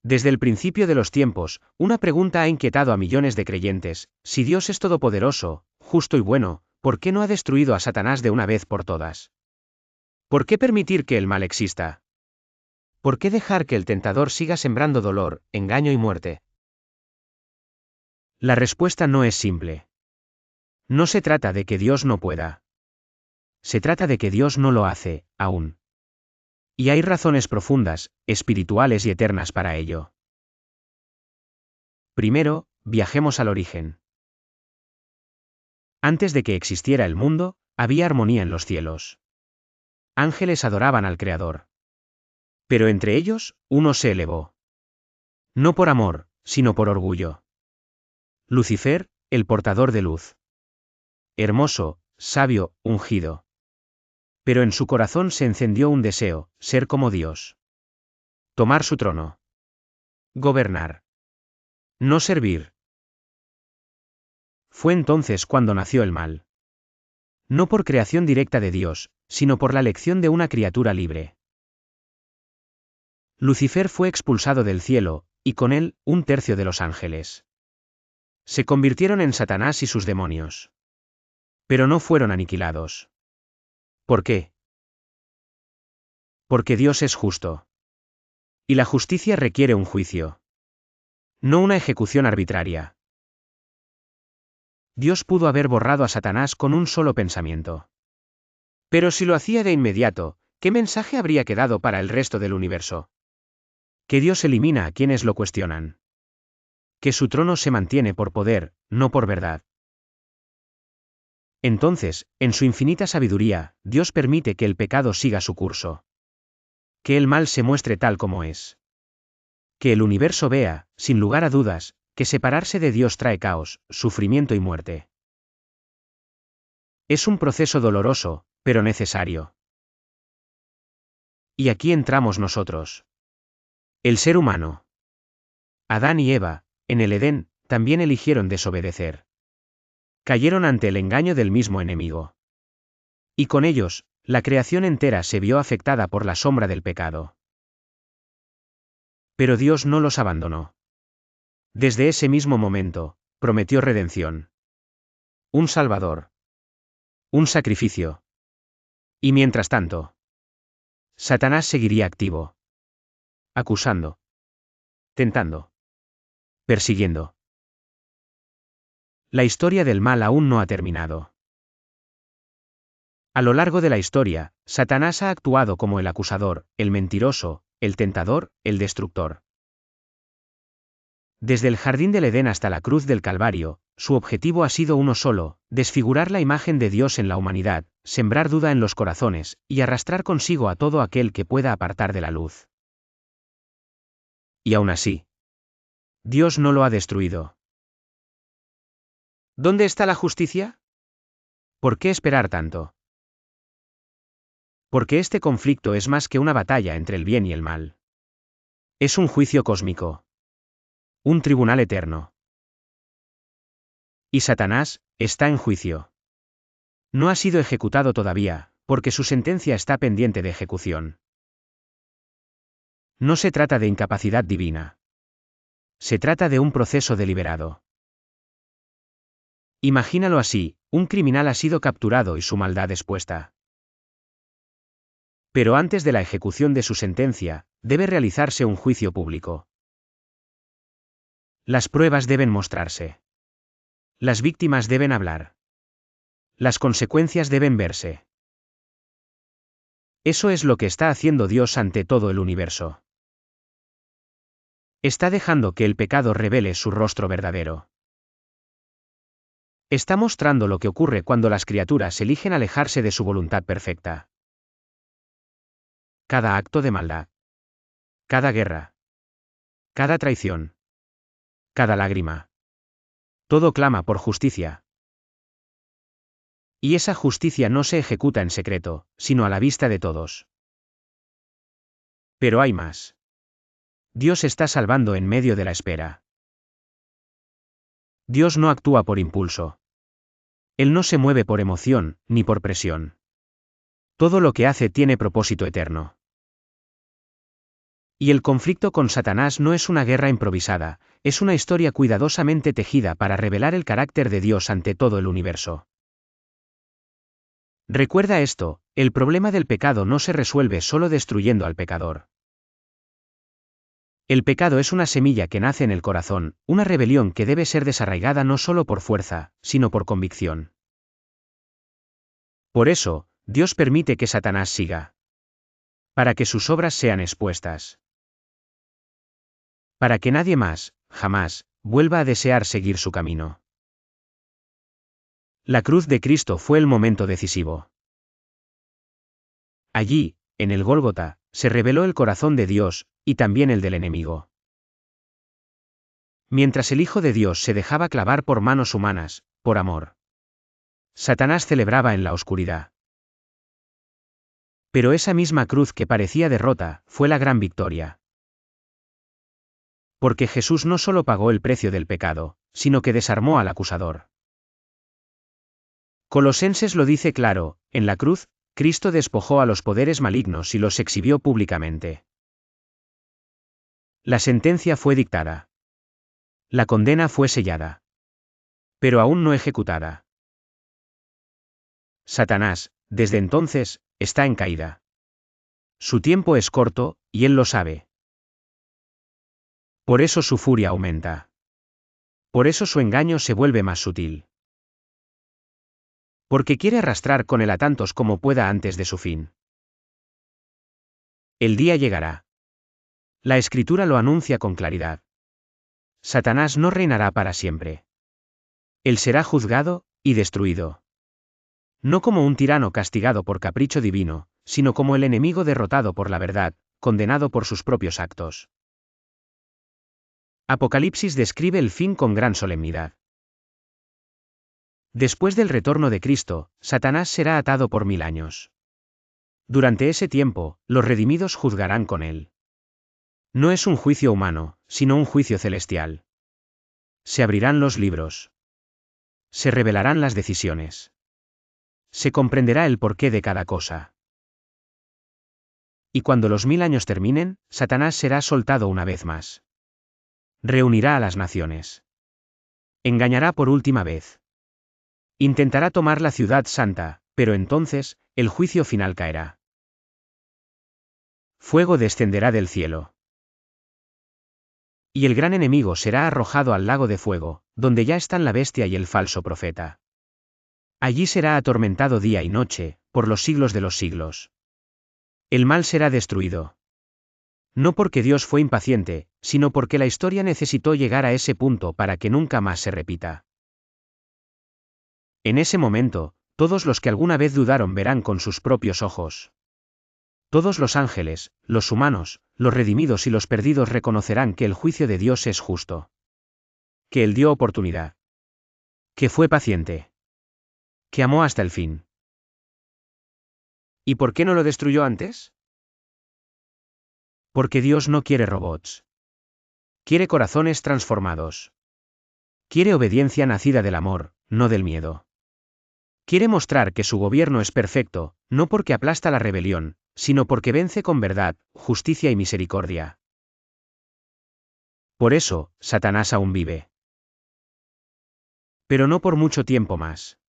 Desde el principio de los tiempos, una pregunta ha inquietado a millones de creyentes: si Dios es todopoderoso, justo y bueno, ¿por qué no ha destruido a Satanás de una vez por todas? ¿Por qué permitir que el mal exista? ¿Por qué dejar que el tentador siga sembrando dolor, engaño y muerte? La respuesta no es simple. No se trata de que Dios no pueda. Se trata de que Dios no lo hace, aún. Y hay razones profundas, espirituales y eternas para ello. Primero, viajemos al origen. Antes de que existiera el mundo, había armonía en los cielos. Ángeles adoraban al Creador. Pero entre ellos, uno se elevó. No por amor, sino por orgullo. Lucifer, el portador de luz. Hermoso, sabio, ungido. Pero en su corazón se encendió un deseo: ser como Dios. Tomar su trono. Gobernar. No servir. Fue entonces cuando nació el mal. No por creación directa de Dios, sino por la elección de una criatura libre. Lucifer fue expulsado del cielo, y con él, un tercio de los ángeles. Se convirtieron en Satanás y sus demonios. Pero no fueron aniquilados. ¿Por qué? Porque Dios es justo. Y la justicia requiere un juicio. No una ejecución arbitraria. Dios pudo haber borrado a Satanás con un solo pensamiento. Pero si lo hacía de inmediato, ¿qué mensaje habría quedado para el resto del universo? Que Dios elimina a quienes lo cuestionan. Que su trono se mantiene por poder, no por verdad. Entonces, en su infinita sabiduría, Dios permite que el pecado siga su curso. Que el mal se muestre tal como es. Que el universo vea, sin lugar a dudas, que separarse de Dios trae caos, sufrimiento y muerte. Es un proceso doloroso, pero necesario. Y aquí entramos nosotros. El ser humano. Adán y Eva, en el Edén, también eligieron desobedecer. Cayeron ante el engaño del mismo enemigo. Y con ellos, la creación entera se vio afectada por la sombra del pecado. Pero Dios no los abandonó. Desde ese mismo momento, prometió redención. Un Salvador. Un sacrificio. Y mientras tanto, Satanás seguiría activo. Acusando. Tentando. Persiguiendo. La historia del mal aún no ha terminado. A lo largo de la historia, Satanás ha actuado como el acusador, el mentiroso, el tentador, el destructor. Desde el jardín del Edén hasta la cruz del Calvario, su objetivo ha sido uno solo: desfigurar la imagen de Dios en la humanidad, sembrar duda en los corazones, y arrastrar consigo a todo aquel que pueda apartar de la luz. Y aún así, Dios no lo ha destruido. ¿Dónde está la justicia? ¿Por qué esperar tanto? Porque este conflicto es más que una batalla entre el bien y el mal. Es un juicio cósmico. Un tribunal eterno. Y Satanás está en juicio. No ha sido ejecutado todavía, porque su sentencia está pendiente de ejecución. No se trata de incapacidad divina. Se trata de un proceso deliberado. Imagínalo así: un criminal ha sido capturado y su maldad expuesta. Pero antes de la ejecución de su sentencia, debe realizarse un juicio público. Las pruebas deben mostrarse. Las víctimas deben hablar. Las consecuencias deben verse. Eso es lo que está haciendo Dios ante todo el universo. Está dejando que el pecado revele su rostro verdadero. Está mostrando lo que ocurre cuando las criaturas eligen alejarse de su voluntad perfecta. Cada acto de maldad. Cada guerra. Cada traición. Cada lágrima. Todo clama por justicia. Y esa justicia no se ejecuta en secreto, sino a la vista de todos. Pero hay más. Dios está salvando en medio de la espera. Dios no actúa por impulso. Él no se mueve por emoción, ni por presión. Todo lo que hace tiene propósito eterno. Y el conflicto con Satanás no es una guerra improvisada, es una historia cuidadosamente tejida para revelar el carácter de Dios ante todo el universo. Recuerda esto, el problema del pecado no se resuelve solo destruyendo al pecador. El pecado es una semilla que nace en el corazón, una rebelión que debe ser desarraigada no solo por fuerza, sino por convicción. Por eso, Dios permite que Satanás siga. Para que sus obras sean expuestas. Para que nadie más, jamás, vuelva a desear seguir su camino. La cruz de Cristo fue el momento decisivo. Allí, en el Gólgota, se reveló el corazón de Dios, y también el del enemigo. Mientras el Hijo de Dios se dejaba clavar por manos humanas, por amor, Satanás celebraba en la oscuridad. Pero esa misma cruz que parecía derrota, fue la gran victoria. Porque Jesús no solo pagó el precio del pecado, sino que desarmó al acusador. Colosenses lo dice claro, en la cruz, Cristo despojó a los poderes malignos y los exhibió públicamente. La sentencia fue dictada. La condena fue sellada. Pero aún no ejecutada. Satanás, desde entonces, está en caída. Su tiempo es corto, y él lo sabe. Por eso su furia aumenta. Por eso su engaño se vuelve más sutil. Porque quiere arrastrar con él a tantos como pueda antes de su fin. El día llegará. La Escritura lo anuncia con claridad. Satanás no reinará para siempre. Él será juzgado, y destruido. No como un tirano castigado por capricho divino, sino como el enemigo derrotado por la verdad, condenado por sus propios actos. Apocalipsis describe el fin con gran solemnidad. Después del retorno de Cristo, Satanás será atado por 1000 años. Durante ese tiempo, los redimidos juzgarán con él. No es un juicio humano, sino un juicio celestial. Se abrirán los libros. Se revelarán las decisiones. Se comprenderá el porqué de cada cosa. Y cuando los 1000 años terminen, Satanás será soltado una vez más. Reunirá a las naciones. Engañará por última vez. Intentará tomar la ciudad santa, pero entonces, el juicio final caerá. Fuego descenderá del cielo. Y el gran enemigo será arrojado al lago de fuego, donde ya están la bestia y el falso profeta. Allí será atormentado día y noche, por los siglos de los siglos. El mal será destruido. No porque Dios fue impaciente, sino porque la historia necesitó llegar a ese punto para que nunca más se repita. En ese momento, todos los que alguna vez dudaron verán con sus propios ojos. Todos los ángeles, los humanos, los redimidos y los perdidos reconocerán que el juicio de Dios es justo. Que Él dio oportunidad. Que fue paciente. Que amó hasta el fin. ¿Y por qué no lo destruyó antes? Porque Dios no quiere robots. Quiere corazones transformados. Quiere obediencia nacida del amor, no del miedo. Quiere mostrar que su gobierno es perfecto, no porque aplasta la rebelión, sino porque vence con verdad, justicia y misericordia. Por eso, Satanás aún vive. Pero no por mucho tiempo más.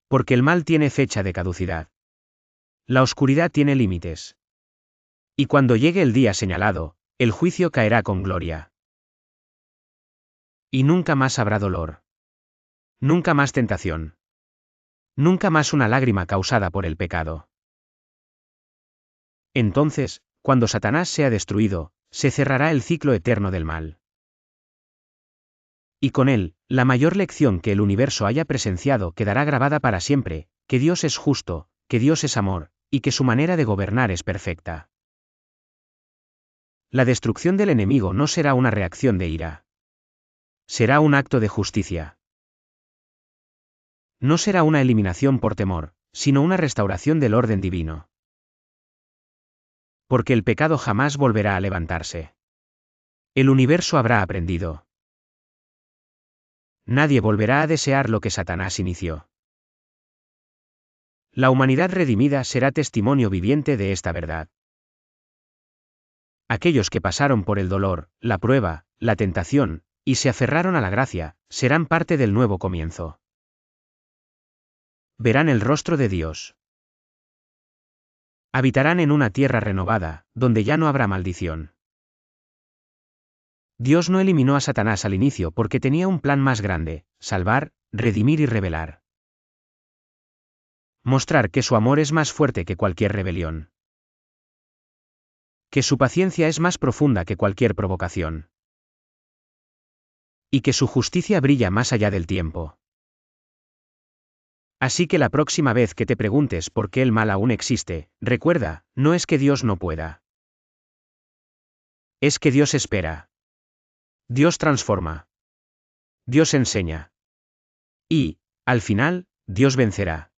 Porque el mal tiene fecha de caducidad. La oscuridad tiene límites. Y cuando llegue el día señalado, el juicio caerá con gloria. Y nunca más habrá dolor. Nunca más tentación. Nunca más una lágrima causada por el pecado. Entonces, cuando Satanás sea destruido, se cerrará el ciclo eterno del mal. Y con él, la mayor lección que el universo haya presenciado quedará grabada para siempre, que Dios es justo, que Dios es amor, y que su manera de gobernar es perfecta. La destrucción del enemigo no será una reacción de ira. Será un acto de justicia. No será una eliminación por temor, sino una restauración del orden divino. Porque el pecado jamás volverá a levantarse. El universo habrá aprendido. Nadie volverá a desear lo que Satanás inició. La humanidad redimida será testimonio viviente de esta verdad. Aquellos que pasaron por el dolor, la prueba, la tentación, y se aferraron a la gracia, serán parte del nuevo comienzo. Verán el rostro de Dios. Habitarán en una tierra renovada, donde ya no habrá maldición. Dios no eliminó a Satanás al inicio porque tenía un plan más grande: salvar, redimir y revelar. Mostrar que su amor es más fuerte que cualquier rebelión. Que su paciencia es más profunda que cualquier provocación. Y que su justicia brilla más allá del tiempo. Así que la próxima vez que te preguntes por qué el mal aún existe, recuerda, no es que Dios no pueda. Es que Dios espera. Dios transforma. Dios enseña. Y, al final, Dios vencerá.